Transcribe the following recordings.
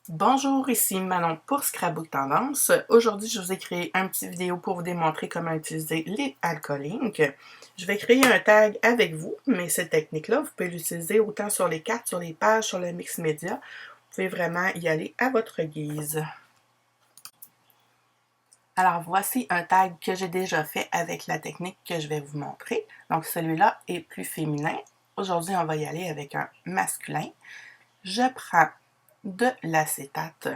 Bonjour, ici Manon pour Scrapbook Tendance. Aujourd'hui, je vous ai créé un petit vidéo pour vous démontrer comment utiliser les Alcolinks. Je vais créer un tag avec vous, mais cette technique-là, vous pouvez l'utiliser autant sur les cartes, sur les pages, sur le mix média. Vous pouvez vraiment y aller à votre guise. Alors, voici un tag que j'ai déjà fait avec la technique que je vais vous montrer. Donc, celui-là est plus féminin. Aujourd'hui, on va y aller avec un masculin. Je prends de l'acétate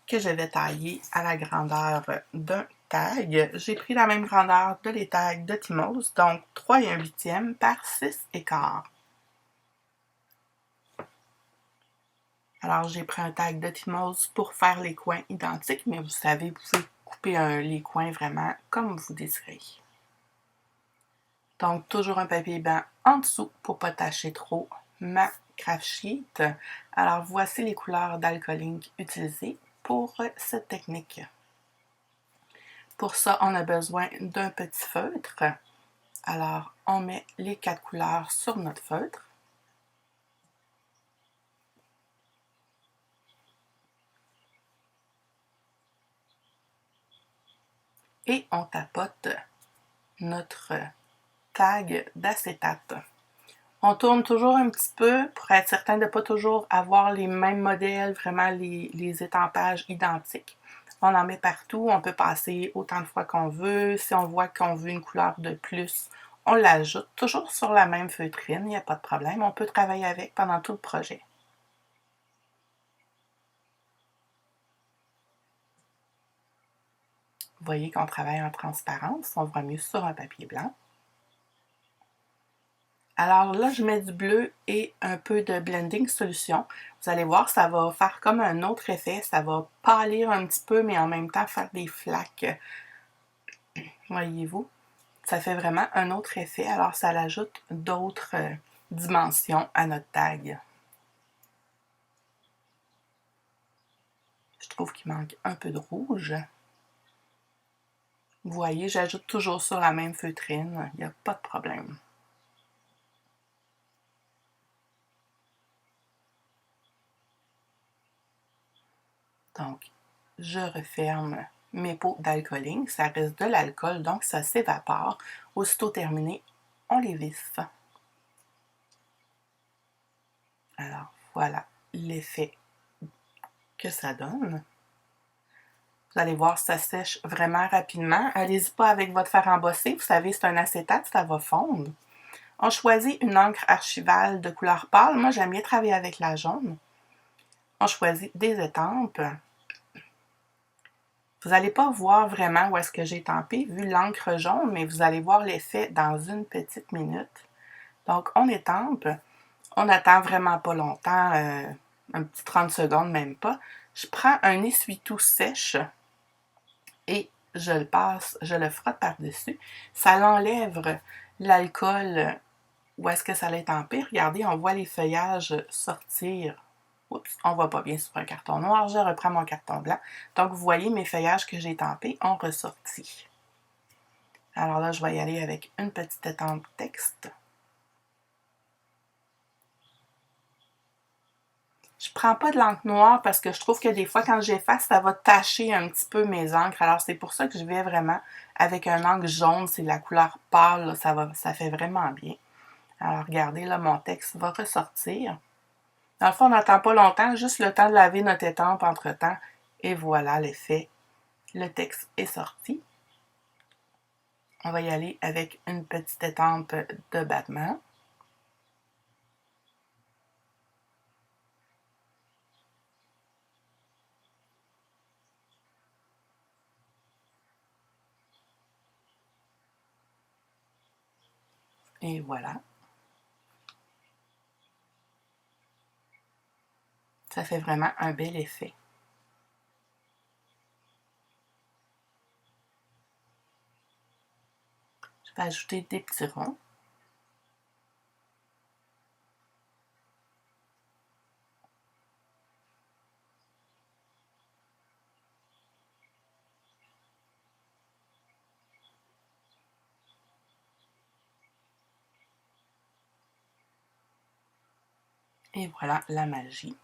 que je vais tailler à la grandeur d'un tag. J'ai pris la même grandeur de les tags de Timos, donc 3 et 1/8 par 6 et quart. Alors, j'ai pris un tag de Timos pour faire les coins identiques, mais vous savez, vous pouvez couper les coins vraiment comme vous désirez. Donc, toujours un papier blanc en dessous pour ne pas tacher trop ma craft sheet. Alors, voici les couleurs d'Alcolink utilisées pour cette technique. Pour ça, on a besoin d'un petit feutre. Alors, on met les 4 couleurs sur notre feutre. Et on tapote notre tag d'acétate. On tourne toujours un petit peu pour être certain de ne pas toujours avoir les mêmes modèles, vraiment les étampages identiques. On en met partout, on peut passer autant de fois qu'on veut. Si on voit qu'on veut une couleur de plus, on l'ajoute toujours sur la même feutrine, il n'y a pas de problème. On peut travailler avec pendant tout le projet. Vous voyez qu'on travaille en transparence, on voit mieux sur un papier blanc. Alors là, je mets du bleu et un peu de blending solution. Vous allez voir, ça va faire comme un autre effet. Ça va pâlir un petit peu, mais en même temps faire des flaques. Voyez-vous? Ça fait vraiment un autre effet. Alors, ça ajoute d'autres dimensions à notre tag. Je trouve qu'il manque un peu de rouge. Vous voyez, j'ajoute toujours sur la même feutrine. Il n'y a pas de problème. Donc, je referme mes pots d'Alcolink. Ça reste de l'alcool, donc ça s'évapore. Aussitôt terminé, on les visse. Alors, voilà l'effet que ça donne. Vous allez voir, ça sèche vraiment rapidement. Allez-y pas avec votre fer embossé. Vous savez, c'est un acétate, ça va fondre. On choisit une encre archivale de couleur pâle. Moi, j'aime bien travailler avec la jaune. On choisit des étampes. Vous n'allez pas voir vraiment où est-ce que j'ai étampé, vu l'encre jaune, mais vous allez voir l'effet dans une petite minute. Donc, on étampe. On n'attend vraiment pas longtemps, un petit 30 secondes, même pas. Je prends un essuie-tout sèche et je le passe, je le frotte par-dessus. Ça l'enlève l'alcool où est-ce que ça l'est étampé. Regardez, on voit les feuillages sortir. Oups, on ne voit pas bien sur un carton noir. Je reprends mon carton blanc. Donc, vous voyez, mes feuillages que j'ai étampés ont ressorti. Alors là, je vais y aller avec une petite étampe texte. Je prends pas de l'encre noire parce que je trouve que des fois, quand j'efface, ça va tacher un petit peu mes encres. Alors, c'est pour ça que je vais vraiment avec un encre jaune. C'est la couleur pâle, là, ça fait vraiment bien. Alors, regardez, là, mon texte va ressortir. Dans le fond, on n'attend pas longtemps, juste le temps de laver notre étampe entre-temps. Et voilà l'effet. Le texte est sorti. On va y aller avec une petite étampe de battement. Et voilà. Ça fait vraiment un bel effet. Je vais ajouter des petits ronds. Et voilà la magie.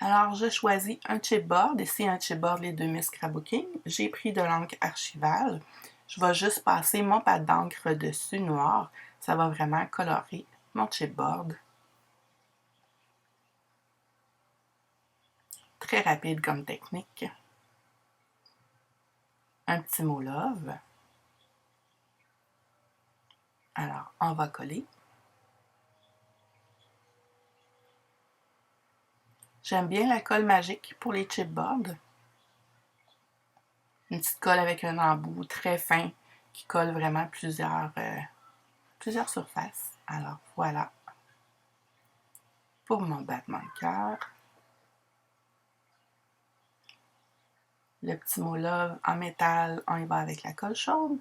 Alors, je choisis un chipboard. Ici, un chipboard, les 2000 Scrapbooking. J'ai pris de l'encre archivale. Je vais juste passer mon pad d'encre dessus noir. Ça va vraiment colorer mon chipboard. Très rapide comme technique. Un petit mot love. Alors, on va coller. J'aime bien la colle magique pour les chipboards. Une petite colle avec un embout très fin qui colle vraiment plusieurs surfaces. Alors, voilà pour mon battement de cœur. Le petit mot love en métal, on y va avec la colle chaude.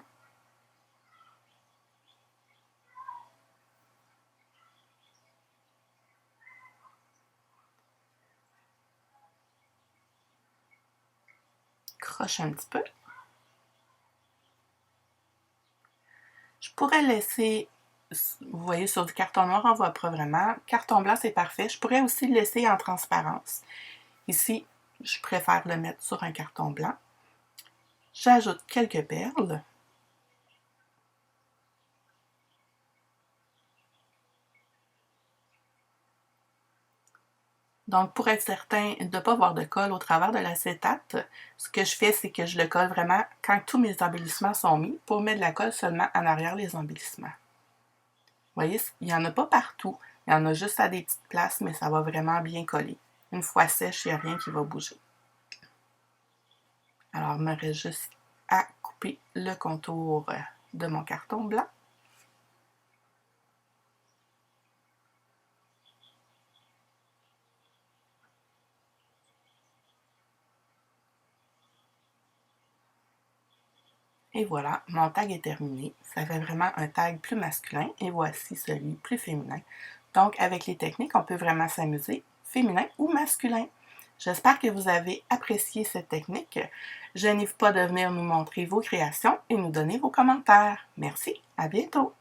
Croche un petit peu. Je pourrais laisser, vous voyez, sur du carton noir, on ne voit pas vraiment. Carton blanc, c'est parfait. Je pourrais aussi le laisser en transparence. Ici, je préfère le mettre sur un carton blanc. J'ajoute quelques perles. Donc, pour être certain de ne pas avoir de colle au travers de l'acétate, ce que je fais, c'est que je le colle vraiment quand tous mes embellissements sont mis pour mettre de la colle seulement en arrière les embellissements. Vous voyez, il n'y en a pas partout. Il y en a juste à des petites places, mais ça va vraiment bien coller. Une fois sèche, il n'y a rien qui va bouger. Alors, il me reste juste à couper le contour de mon carton blanc. Et voilà, mon tag est terminé. Ça fait vraiment un tag plus masculin et voici celui plus féminin. Donc, avec les techniques, on peut vraiment s'amuser, féminin ou masculin. J'espère que vous avez apprécié cette technique. Je n'hésite pas de venir nous montrer vos créations et nous donner vos commentaires. Merci, à bientôt!